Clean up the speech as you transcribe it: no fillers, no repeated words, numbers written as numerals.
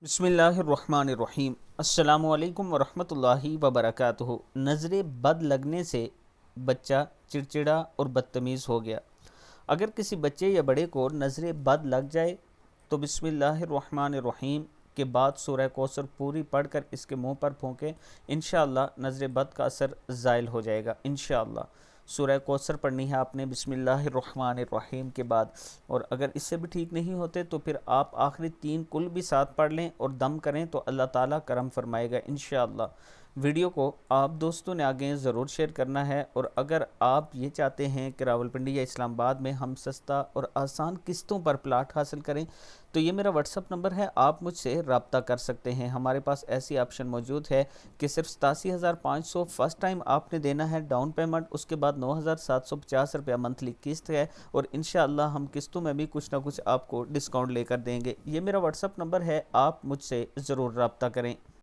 बिस्मिल्लाहिर्रहमानिर्रहीम। अस्सलामु अलैकुम वरहमतुल्लाहि वबरकातुहू। नज़र बद लगने से बच्चा चिड़चिड़ा और बदतमीज़ हो गया। अगर किसी बच्चे या बड़े को नज़र बद लग जाए तो बिस्मिल्लाहिर्रहमानिर्रहीम के बाद सूरह कौसर पूरी पढ़कर इसके मुंह पर फूंकें। इंशाअल्लाह नज़र बद का असर ज़ाइल हो जाएगा इंशाअल्लाह। सूरह कौसर पढ़नी है आपने बिस्मिल्लाहिर्रहमानिर्रहीम के बाद। और अगर इससे भी ठीक नहीं होते तो फिर आप आखिरी 3 कुल भी साथ पढ़ लें और दम करें तो अल्लाह ताला करम फरमाएगा इंशाअल्लाह। वीडियो को आप दोस्तों ने आगे ज़रूर शेयर करना है। और अगर आप ये चाहते हैं कि रावलपिंडी या इस्लामाबाद में हम सस्ता और आसान किस्तों पर प्लाट हासिल करें तो ये मेरा व्हाट्सअप नंबर है, आप मुझसे रब्ता कर सकते हैं। हमारे पास ऐसी ऑप्शन मौजूद है कि सिर्फ 87,500 फर्स्ट टाइम आपने देना है डाउन पेमेंट, उसके बाद 9,750 रुपया मंथली किस्त है। और इंशाअल्लाह हम किस्तों में भी कुछ ना कुछ आपको डिस्काउंट लेकर देंगे। ये मेरा व्हाट्सअप नंबर है, आप मुझसे ज़रूर रब्ता करें।